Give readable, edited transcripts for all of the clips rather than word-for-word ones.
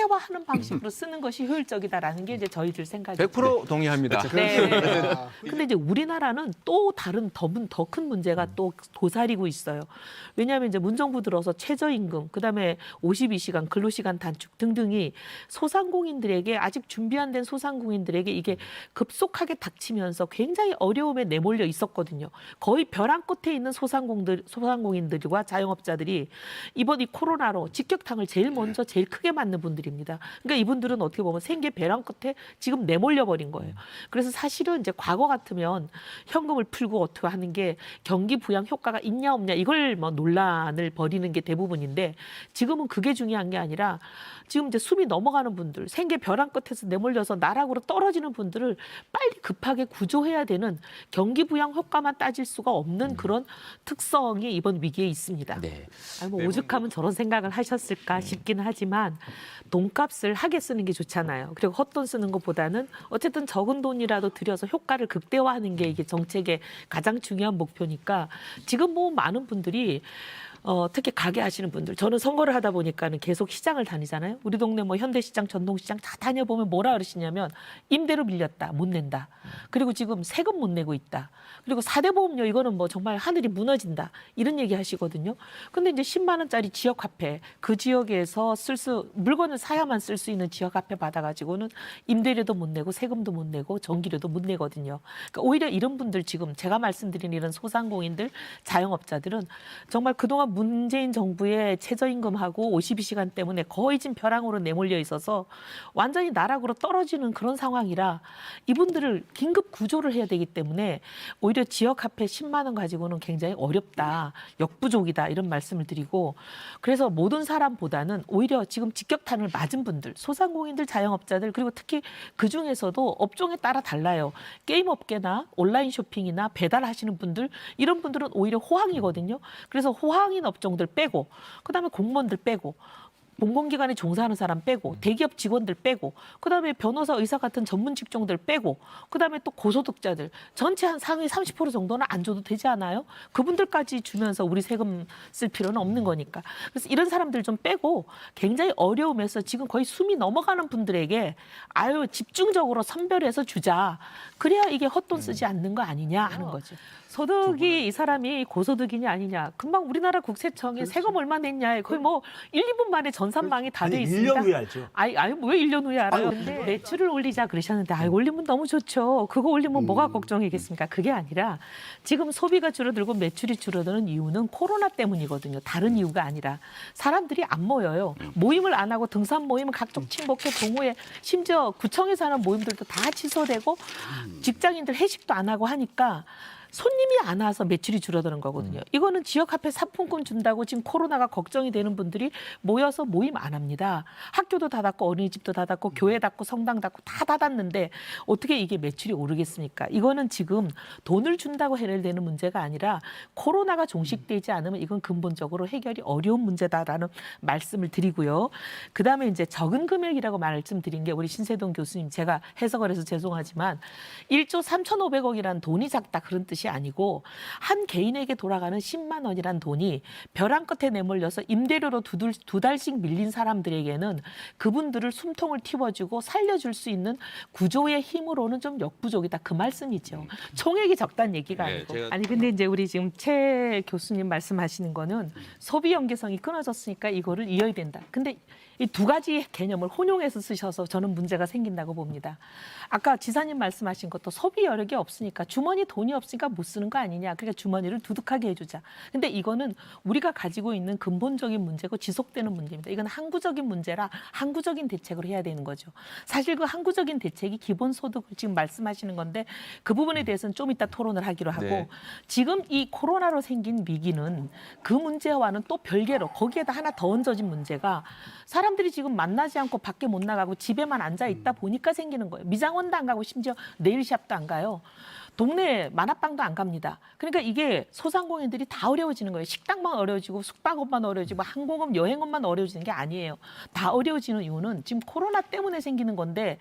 극대화하는 방식으로 쓰는 것이 효율적이다라는 게 이제 저희들 생각이죠. 100% 동의합니다. 네. 근데 이제 우리나라는 또 다른 더 큰 문제가 또 도사리고 있어요. 왜냐하면 이제 문정부 들어서 최저임금, 그다음에 52시간 근로시간 단축 등등이 소상공인들에게 아직 준비 안 된 소상공인들에게 이게 급속하게 닥치면서 굉장히 어려움에 내몰려 있었거든요. 거의 벼랑 끝에 있는 소상공인들과 자영업자들이 이번 이 코로나로 직격탄을 제일 먼저 제일 크게 맞는 분들입니다. 그러니까 이분들은 어떻게 보면 생계 벼랑 끝에 지금 내몰려 버린 거예요. 그래서 사실은 이제 과거 같으면 현금을 풀고 어떻게 하는 게 경기 부양 효과가 있냐 없냐 이걸 뭐 논란을 벌이는 게 대부분인데 지금은 그게 중요한 게 아니라 지금 이제 숨이 넘어가는 분들, 생계 벼랑 끝에서 내몰려서 나락으로 떨어지는 분들을 빨리 급하게 구조해야 되는 경기 부양 효과만 따질 수가 없는 그런 특성이 이번 위기에 있습니다. 네. 아니 뭐 오죽하면 저런 생각을 하셨을까 싶긴 하지만 돈값을 하게 쓰는 게 좋잖아요. 그리고 헛돈 쓰는 것보다는 어쨌든 적은 돈이라도 들여서 효과를 극대화하는 게 이게 정책의 가장 중요한 목표니까 지금 뭐 많은 분들이 특히 가게 하시는 분들, 저는 선거를 하다 보니까는 계속 시장을 다니잖아요. 우리 동네 뭐 현대시장, 전통시장 다 다녀보면 뭐라 그러시냐면 임대료 밀렸다, 못 낸다. 그리고 지금 세금 못 내고 있다. 그리고 4대 보험료 이거는 뭐 정말 하늘이 무너진다. 이런 얘기 하시거든요. 근데 이제 10만 원짜리 지역 화폐, 그 지역에서 물건을 사야만 쓸 수 있는 지역 화폐 받아가지고는 임대료도 못 내고 세금도 못 내고 전기료도 못 내거든요. 그러니까 오히려 이런 분들 지금 제가 말씀드린 이런 소상공인들, 자영업자들은 정말 그동안 문재인 정부의 최저임금하고 52시간 때문에 거의 지금 벼랑으로 내몰려 있어서 완전히 나락으로 떨어지는 그런 상황이라 이분들을 긴급 구조를 해야 되기 때문에 오히려 지역화폐 10만 원 가지고는 굉장히 어렵다, 역부족이다 이런 말씀을 드리고 그래서 모든 사람보다는 오히려 지금 직격탄을 맞은 분들, 소상공인들, 자영업자들 그리고 특히 그중에서도 업종에 따라 달라요. 게임 업계나 온라인 쇼핑이나 배달하시는 분들 이런 분들은 오히려 호황이거든요. 그래서 호황인 업종들 빼고 그다음에 공무원들 빼고 공공기관에 종사하는 사람 빼고 대기업 직원들 빼고 그다음에 변호사, 의사 같은 전문 직종들 빼고 그다음에 또 고소득자들 전체 한 상위 30% 정도는 안 줘도 되지 않아요? 그분들까지 주면서 우리 세금 쓸 필요는 없는 거니까. 그래서 이런 사람들 좀 빼고 굉장히 어려움에서 지금 거의 숨이 넘어가는 분들에게 아유 집중적으로 선별해서 주자. 그래야 이게 헛돈 쓰지 않는 거 아니냐 하는 거죠. 소득이 이 사람이 고소득이냐 아니냐. 금방 우리나라 국세청에 세금 얼마 냈냐. 거의 뭐 1, 2분 만에 전산망이 다 돼 있습니다. 1년 후에 알죠. 아니 왜 1년 후에 알아요? 근데 매출을 올리자 그러셨는데 올리면 너무 좋죠. 그거 올리면 뭐가 걱정이겠습니까? 그게 아니라 지금 소비가 줄어들고 매출이 줄어드는 이유는 코로나 때문이거든요. 다른 이유가 아니라 사람들이 안 모여요. 모임을 안 하고 등산 모임은 각종 친목회, 동호회, 심지어 구청에서 하는 모임들도 다 취소되고 직장인들 회식도 안 하고 하니까 손님이 안 와서 매출이 줄어드는 거거든요. 이거는 지역 화폐 상품권 준다고 지금 코로나가 걱정이 되는 분들이 모여서 모임 안 합니다. 학교도 닫았고 어린이집도 닫았고 교회 닫고 성당 닫고 다 닫았는데 어떻게 이게 매출이 오르겠습니까? 이거는 지금 돈을 준다고 해결되는 문제가 아니라 코로나가 종식되지 않으면 이건 근본적으로 해결이 어려운 문제다라는 말씀을 드리고요. 그다음에 이제 적은 금액이라고 말씀드린 게 우리 신세동 교수님 제가 해석을 해서 죄송하지만 1조 3,500억이라는 돈이 작다 그런 뜻이 아니고 한 개인에게 돌아가는 10만 원이란 돈이 벼랑 끝에 내몰려서 임대료로 두 달씩 밀린 사람들에게는 그분들을 숨통을 틔워주고 살려줄 수 있는 구조의 힘으로는 좀 역부족이다 그 말씀이죠. 총액이 적다는 얘기가 아니고. 아니 근데 이제 우리 지금 최 교수님 말씀하시는 거는 소비 연계성이 끊어졌으니까 이거를 이어야 된다. 근데 이 두 가지 개념을 혼용해서 쓰셔서 저는 문제가 생긴다고 봅니다. 아까 지사님 말씀하신 것도 소비 여력이 없으니까 주머니 돈이 없으니까 못 쓰는 거 아니냐. 그러니까 주머니를 두둑하게 해주자. 근데 이거는 우리가 가지고 있는 근본적인 문제고 지속되는 문제입니다. 이건 항구적인 문제라 항구적인 대책으로 해야 되는 거죠. 사실 그 항구적인 대책이 기본소득을 지금 말씀하시는 건데 그 부분에 대해서는 좀 이따 토론을 하기로 하고 네. 지금 이 코로나로 생긴 위기는 그 문제와는 또 별개로 거기에다 하나 더 얹어진 문제가 사람들이 지금 만나지 않고 밖에 못 나가고 집에만 앉아 있다 보니까 생기는 거예요. 미장원도 안 가고 심지어 네일샵도 안 가요. 동네 만화방도 안 갑니다. 그러니까 이게 소상공인들이 다 어려워지는 거예요. 식당만 어려워지고 숙박업만 어려워지고 항공업, 여행업만 어려워지는 게 아니에요. 다 어려워지는 이유는 지금 코로나 때문에 생기는 건데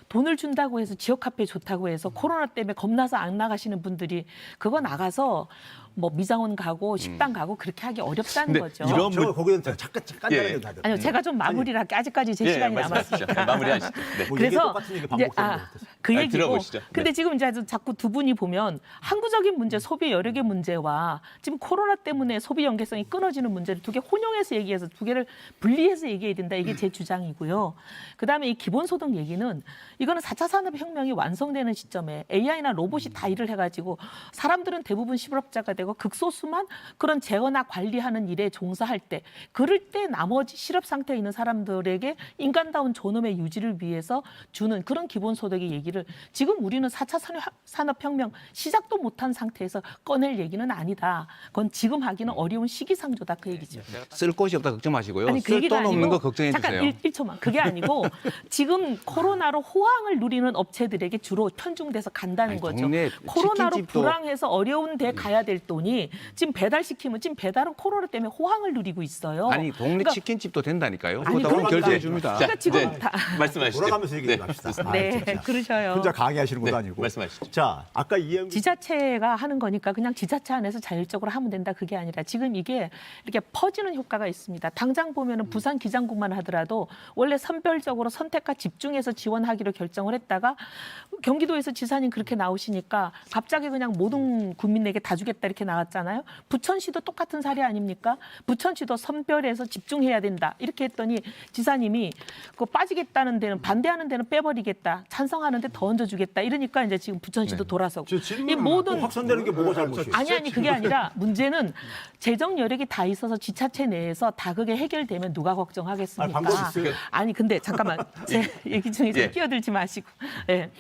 돈을 준다고 해서 지역 카페 좋다고 해서 코로나 때문에 겁나서 안 나가시는 분들이 그거 나가서 뭐 미장원 가고 식당 가고 그렇게 하기 어렵다는 근데 거죠. 이런 저 거기는 잠깐 예. 다들. 아니요, 제가 좀 마무리를 할게. 아직까지 제 시간이 남았으니까. 마무리하시죠. 네. 뭐 그래서 똑같은 얘기 이제 반복되는 것 같아서. 그 얘기고. 들어보시죠. 근데 네. 지금 이제 자꾸 두 분이 보면 항구적인 문제, 소비 여력의 문제와 지금 코로나 때문에 소비 연계성이 끊어지는 문제를 두 개 혼용해서 얘기해서 두 개를 분리해서 얘기해야 된다. 이게 제 주장이고요. 그다음에 이 기본소득 얘기는 이거는 4차 산업혁명이 완성되는 시점에 AI나 로봇이 다 일을 해가지고 사람들은 대부분 실업자가 되고 극소수만 그런 제어나 관리하는 일에 종사할 때 그럴 때 나머지 실업 상태에 있는 사람들에게 인간다운 존엄의 유지를 위해서 주는 그런 기본소득의 얘기를 지금 우리는 4차 산업혁명 시작도 못한 상태에서 꺼낼 얘기는 아니다. 그건 지금 하기는 어려운 시기상조다 그 얘기죠. 쓸 곳이 없다 걱정 마시고요. 아니, 그 쓸 얘기가 돈 없는 아니고 거 걱정해 잠깐 주세요. 1초만. 그게 아니고 지금 코로나로 호황을 누리는 업체들에게 주로 편중돼서 간다는 아니, 거죠. 동네 코로나로 치킨집도- 불황해서 어려운 데 가야 될 돈이 지금 배달시키면 지금 배달은 코로나 때문에 호황을 누리고 있어요. 아니 동네 그러니까 치킨집도 된다니까요. 아니, 그거 다 그러니까- 결제해 줍니다. 그러니까 지금 네. 다 말씀하시죠. 돌아가면서 얘기 좀 네. 합시다. 네, 진짜. 그러셔요. 혼자 강의하시는 것도 네, 아니고. 말씀하시죠. 자, 아까 이해영 지자체가 하는 거니까 그냥 지자체 안에서 자율적으로 하면 된다 그게 아니라 지금 이게 이렇게 퍼지는 효과가 있습니다. 당장 보면은 부산 기장군만 하더라도 원래 선별적으로 선택과 집중해서 지원하기로 결정을 했다가 경기도에서 지사님 그렇게 나오시니까 갑자기 그냥 모든 국민에게 다 주겠다 이렇게 나왔잖아요. 부천시도 똑같은 사례 아닙니까? 부천시도 선별해서 집중해야 된다 이렇게 했더니 지사님이 그 빠지겠다는 데는 반대하는 데는 빼버리겠다, 찬성하는 데 더 얹어주겠다 이러니까 이제 지금 부천시도 돌아서고 저 이 질문 모든 확산되는 게 뭐가 잘못이에요? 아니 그게 아니라 문제는 재정 여력이 다 있어서 지자체 내에서 다 그게 해결되면 누가 걱정하겠습니까? 아니, 방법이 있어요. 아니 근데 잠깐만 제 얘기 중에 좀 예. 끼어들지 마시고. 예.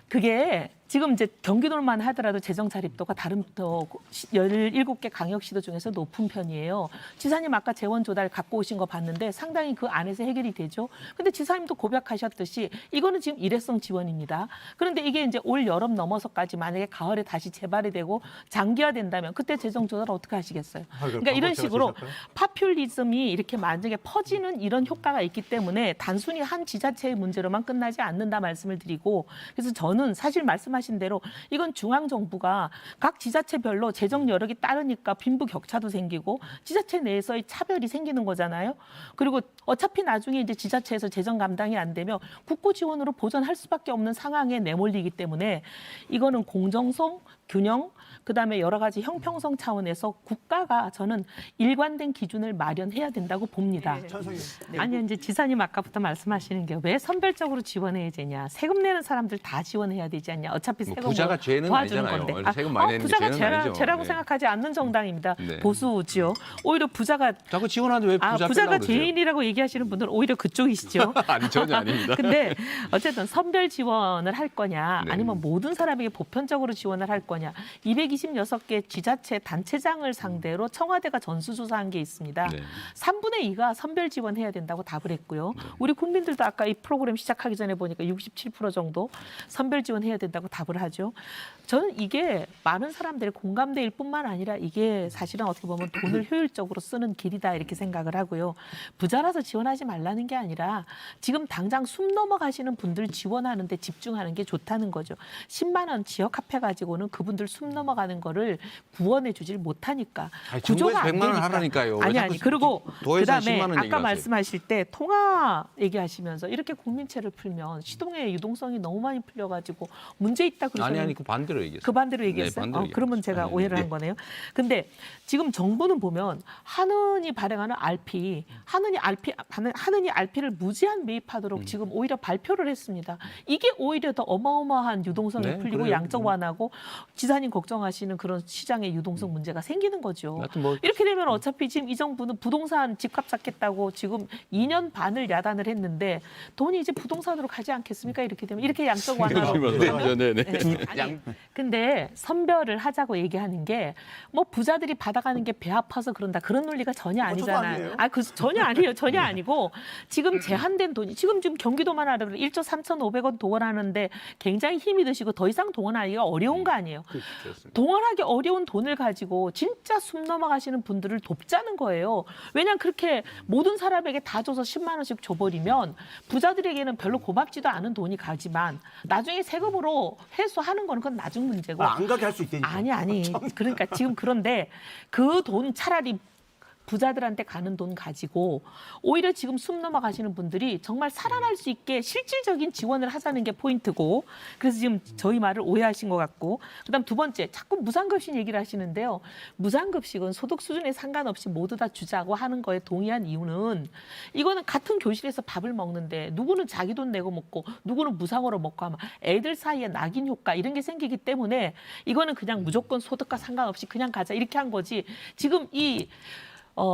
그게 지금 이제 경기도만 하더라도 재정 자립도가 다른 또 17개 강역시도 중에서 높은 편이에요. 지사님 아까 재원 조달 갖고 오신 거 봤는데 상당히 그 안에서 해결이 되죠. 근데 지사님도 고백하셨듯이 이거는 지금 일회성 지원입니다. 그런데 이게 이제 올 여름 넘어서까지 만약에 가을에 다시 재발이 되고 장기화된다면 그때 재정 조달 어떻게 하시겠어요? 그러니까 이런 식으로 파퓰리즘이 이렇게 만약에 퍼지는 이런 효과가 있기 때문에 단순히 한 지자체의 문제로만 끝나지 않는다 말씀을 드리고 그래서 저는 사실 말씀하신 대로 이건 중앙정부가 각 지자체별로 재정 여력이 따르니까 빈부격차도 생기고 지자체 내에서의 차별이 생기는 거잖아요. 그리고 어차피 나중에 이제 지자체에서 재정 감당이 안 되면 국고 지원으로 보전할 수밖에 없는 상황에 내몰리기 때문에 이거는 공정성, 균형, 그다음에 여러 가지 형평성 차원에서 국가가 저는 일관된 기준을 마련해야 된다고 봅니다. 아니 이제 지사님 아까부터 말씀하시는 게 왜 선별적으로 지원해야 되냐? 세금 내는 사람들 다 지원해야 되지 않냐? 어차피 뭐 세금 부자가 죄는 도와주는 아니잖아요. 건데. 세금 많이 내는 게 부자가 죄는 아니죠. 죄라고 네. 생각하지 않는 정당입니다. 네. 보수지요. 오히려 부자가 자꾸 지원하는데 왜 부자 부자가 빼려고 그러세요? 죄인이라고 얘기하시는 분들은 오히려 그쪽이시죠. 아니 전혀 아닙니다. 근데 어쨌든 선별 지원을 할 거냐 네. 아니면 모든 사람에게 보편적으로 지원을 할 거냐 226개 지자체 단체장을 상대로 청와대가 전수조사한 게 있습니다. 네. 3분의 2가 선별 지원해야 된다고 답을 했고요. 우리 국민들도 아까 이 프로그램 시작하기 전에 보니까 67% 정도 선별 지원해야 된다고 답을 하죠. 저는 이게 많은 사람들의 공감대일 뿐만 아니라 이게 사실은 어떻게 보면 돈을 효율적으로 쓰는 길이다 이렇게 생각을 하고요. 부자라서 지원하지 말라는 게 아니라 지금 당장 숨 넘어가시는 분들 지원하는 데 집중하는 게 좋다는 거죠. 10만 원 지역 카페 가지고는 그분들 숨 넘어가는 거를 구원해 주질 못하니까. 아니, 구조가 정부에서 안 100만 원 되니까. 하라니까요. 왜 아니 자꾸 그리고 도에서 그다음에 10만 원 아까 얘기하세요? 말씀하실 때 통화 얘기하시면서 이렇게 국민채를 풀면 시동의 유동성이 너무 많이 풀려가지고 문제 있다 그러셨는데 아니 그 반대로 얘기했어요. 그 반대로 얘기했어요. 반대로 그러면 제가 얘기했어요. 오해를 네. 한 거네요. 근데 지금 정부는 보면 한은이 발행하는 RP, 한은이 RP를 무제한 매입하도록 지금 오히려 발표를 했습니다. 이게 오히려 더 어마어마한 유동성이 네, 풀리고 그래요. 양적 완화고 지사님 걱정하시는 그런 시장의 유동성 문제가 생기는 거죠. 하여튼 뭐 이렇게 되면 어차피 지금 이 정부는 부동산 집값 잡겠다고 지금 2년 반을 야단을 했는데 돈이 이제 부동산으로 가지 않겠습니까? 이렇게 되면 이렇게 양적 완화로 네네. 아니, 근데 선별을 하자고 얘기하는 게 뭐 부자들이 받아가는 게 배 아파서 그런다 그런 논리가 전혀 아니잖아요. 아니에요. 전혀 아니에요. 전혀 아니고 지금 제한된 돈이 지금 경기도만 하더라도 1조 3,500원 동원하는데 굉장히 힘이 드시고 더 이상 동원하기가 어려운 거 아니에요. 그렇습니다. 동원하기 어려운 돈을 가지고 진짜 숨 넘어가시는 분들을 돕자는 거예요. 왜냐하면 그렇게 모든 사람에게 다 줘서 10만 원씩 줘버리면 부자들에게는 별로 고맙지도 않은 돈이 가지만 나중에 세금으로 회수하는 거는 그건 나중 문제고. 안 가게 할 수 있다니까. 아니. 그러니까 지금 그런데 그 돈 차라리 부자들한테 가는 돈 가지고 오히려 지금 숨 넘어가시는 분들이 정말 살아날 수 있게 실질적인 지원을 하자는 게 포인트고, 그래서 지금 저희 말을 오해하신 것 같고, 그다음 두 번째 자꾸 무상급식 얘기를 하시는데요. 무상급식은 소득 수준에 상관없이 모두 다 주자고 하는 거에 동의한 이유는 이거는 같은 교실에서 밥을 먹는데 누구는 자기 돈 내고 먹고 누구는 무상으로 먹고 하면 애들 사이에 낙인 효과 이런 게 생기기 때문에 이거는 그냥 무조건 소득과 상관없이 그냥 가자 이렇게 한 거지. 지금 이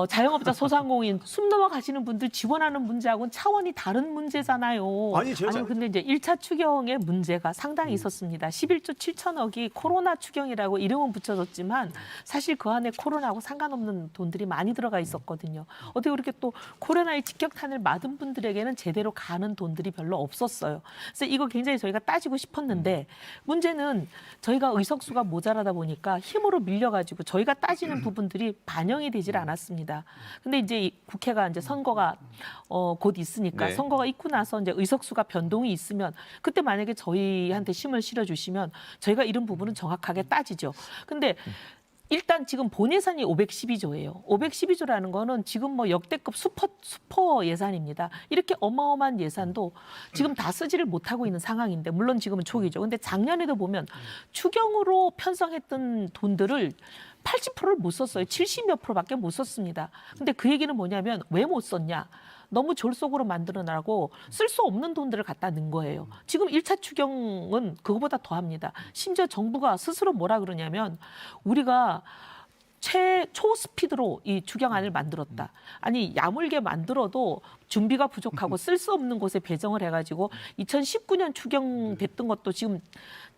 자영업자 소상공인 숨 넘어가시는 분들 지원하는 문제하고는 차원이 다른 문제잖아요. 아니, 제가 근데 이제 1차 추경의 문제가 상당히 있었습니다. 11조 7천억이 코로나 추경이라고 이름은 붙여졌지만 사실 그 안에 코로나하고 상관없는 돈들이 많이 들어가 있었거든요. 어떻게 그렇게 또 코로나의 직격탄을 맞은 분들에게는 제대로 가는 돈들이 별로 없었어요. 그래서 이거 굉장히 저희가 따지고 싶었는데 문제는 저희가 의석수가 모자라다 보니까 힘으로 밀려가지고 저희가 따지는 부분들이 반영이 되질 않았습니다. 근데 이제 이 국회가 이제 선거가 곧 있으니까 네. 선거가 있고 나서 이제 의석수가 변동이 있으면 그때 만약에 저희한테 힘을 실어주시면 저희가 이런 부분은 정확하게 따지죠. 근데 일단 지금 본 예산이 512조예요. 512조라는 거는 지금 뭐 역대급 슈퍼 예산입니다. 이렇게 어마어마한 예산도 지금 다 쓰지를 못하고 있는 상황인데 물론 지금은 초기죠. 근데 작년에도 보면 추경으로 편성했던 돈들을 80%를 못 썼어요. 70몇 %밖에 못 썼습니다. 근데 그 얘기는 뭐냐면 왜 못 썼냐? 너무 졸속으로 만들어나고 쓸 수 없는 돈들을 갖다 넣은 거예요. 지금 1차 추경은 그거보다 더합니다. 심지어 정부가 스스로 뭐라 그러냐면 우리가 초스피드로 이 추경안을 만들었다. 아니 야물게 만들어도 준비가 부족하고 쓸 수 없는 곳에 배정을 해가지고 2019년 추경됐던 것도 지금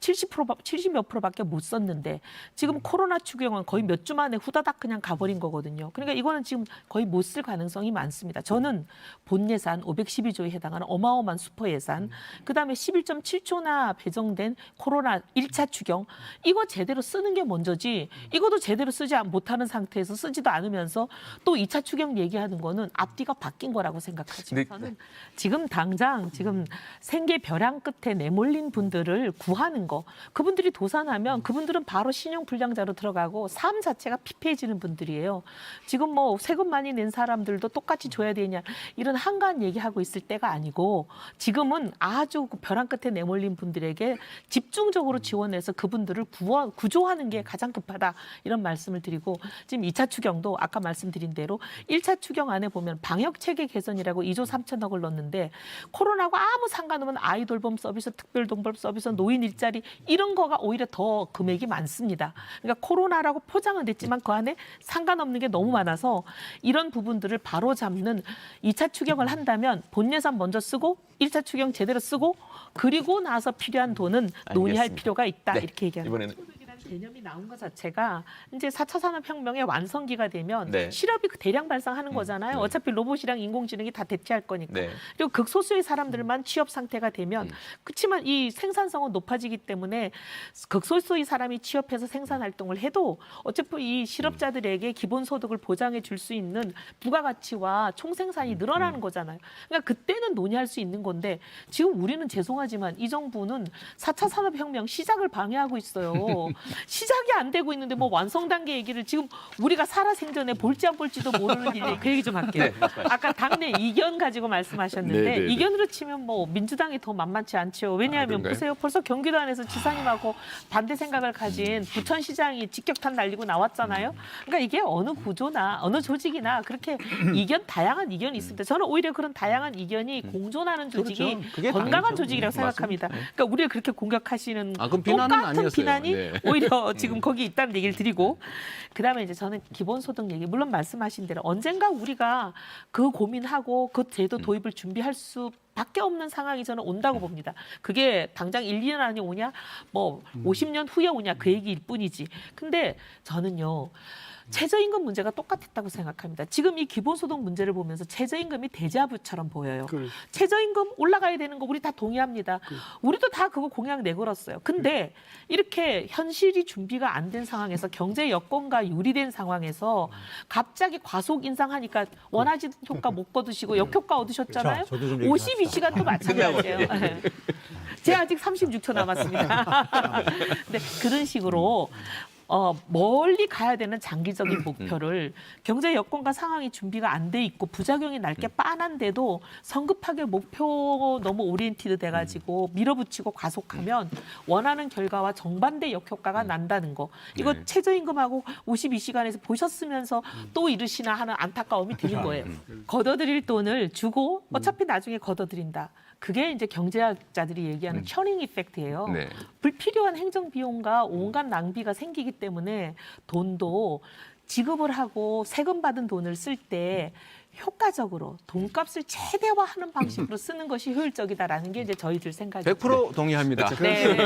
70몇 %밖에 못 썼는데 지금 코로나 추경은 거의 몇 주 만에 후다닥 그냥 가버린 거거든요. 그러니까 이거는 지금 거의 못 쓸 가능성이 많습니다. 저는 본 예산 512조에 해당하는 어마어마한 슈퍼 예산, 그다음에 11.7조나 배정된 코로나 1차 추경 이거 제대로 쓰는 게 먼저지 이것도 제대로 쓰지 못하는 상태에서 쓰지도 않으면서 또 2차 추경 얘기하는 거는 앞뒤가 바뀐 거라고 생각하죠. 네. 저는 지금 당장 지금 생계 벼랑 끝에 내몰린 분들을 구하는 거, 그분들이 도산하면 그분들은 바로 신용불량자로 들어가고 삶 자체가 피폐해지는 분들이에요. 지금 뭐 세금 많이 낸 사람들도 똑같이 줘야 되냐 이런 한가한 얘기하고 있을 때가 아니고 지금은 아주 벼랑 끝에 내몰린 분들에게 집중적으로 지원해서 그분들을 구조하는 게 가장 급하다 이런 말씀을 드리고, 지금 2차 추경도 아까 말씀드린 대로 1차 추경 안에 보면 방역체계 개선이라고 2조 3천억을 넣었는데 코로나하고 아무 상관없는 아이돌봄 서비스, 특별동법 서비스, 노인 일자리 이런 거가 오히려 더 금액이 많습니다. 그러니까 코로나라고 포장은 됐지만 그 안에 상관없는 게 너무 많아서 이런 부분들을 바로 잡는 2차 추경을 한다면 본 예산 먼저 쓰고 1차 추경 제대로 쓰고 그리고 나서 필요한 돈은 논의할 알겠습니다. 필요가 있다 네, 이렇게 얘기합니다. 이번에는 개념이 나온 것 자체가 이제 4차 산업혁명의 완성기가 되면 네. 실업이 대량 발생하는 거잖아요. 어차피 로봇이랑 인공지능이 다 대체할 거니까. 네. 그리고 극소수의 사람들만 취업 상태가 되면 그렇지만 이 생산성은 높아지기 때문에 극소수의 사람이 취업해서 생산 활동을 해도 어차피 이 실업자들에게 기본소득을 보장해 줄 수 있는 부가가치와 총생산이 늘어나는 거잖아요. 그러니까 그때는 논의할 수 있는 건데 지금 우리는 죄송하지만 이 정부는 4차 산업혁명 시작을 방해하고 있어요. 시작이 안 되고 있는데 뭐 완성 단계 얘기를 지금 우리가 살아생전에 볼지 안 볼지도 모르는 일에 그 얘기 좀 할게요. 네, 말씀하시죠. 아까 당내 이견 가지고 말씀하셨는데 네, 네, 네. 이견으로 치면 뭐 민주당이 더 만만치 않죠. 왜냐하면 그런가요? 보세요. 벌써 경기도 안에서 지사님하고 반대 생각을 가진 부천시장이 직격탄 날리고 나왔잖아요. 그러니까 이게 어느 구조나 어느 조직이나 그렇게 이견 다양한 이견이 있습니다. 저는 오히려 그런 다양한 이견이 공존하는 조직이 그렇죠. 그게 건강한 당연하죠. 조직이라고 맞습니다. 생각합니다. 네. 그러니까 우리를 그렇게 공격하시는 아, 그럼 비난은 똑같은 아니었어요. 비난이 네. 오히려 지금 거기 있다는 얘기를 드리고, 그다음에 이제 저는 기본소득 얘기 물론 말씀하신 대로 언젠가 우리가 그 고민하고 그 제도 도입을 준비할 수밖에 없는 상황이 저는 온다고 봅니다. 그게 당장 1, 2년 안에 오냐 뭐 50년 후에 오냐 그 얘기일 뿐이지. 근데 저는요 최저임금 문제가 똑같았다고 생각합니다. 지금 이 기본소득 문제를 보면서 최저임금이 데자부처럼 보여요. 최저임금 올라가야 되는 거 우리 다 동의합니다. 우리도 다 그거 공약 내걸었어요. 근데 이렇게 현실이 준비가 안 된 상황에서 경제 여건과 유리된 상황에서 갑자기 과속 인상하니까 원하지 효과 못 거두시고 역효과 얻으셨잖아요. 자, 저도 좀 얘기 52시간도 마찬가지예요. 네. 제가 아직 36초 남았습니다. 근데 그런 식으로 멀리 가야 되는 장기적인 목표를 경제 여건과 상황이 준비가 안 돼 있고 부작용이 날 게 빤한데도 성급하게 목표 너무 오리엔티드 돼가지고 밀어붙이고 과속하면 원하는 결과와 정반대 역효과가 난다는 거. 이거 네. 최저임금하고 52시간에서 보셨으면서 또 이러시나 하는 안타까움이 드는 거예요. 걷어들일 돈을 주고 어차피 나중에 걷어들인다. 그게 이제 경제학자들이 얘기하는 셔닝 이펙트예요. 네. 불필요한 행정 비용과 온갖 낭비가 생기기 때문에 돈도 지급을 하고 세금 받은 돈을 쓸 때 효과적으로 돈값을 최대화하는 방식으로 쓰는 것이 효율적이다라는 게 이제 저희들 생각이에요. 100% 동의합니다. 네.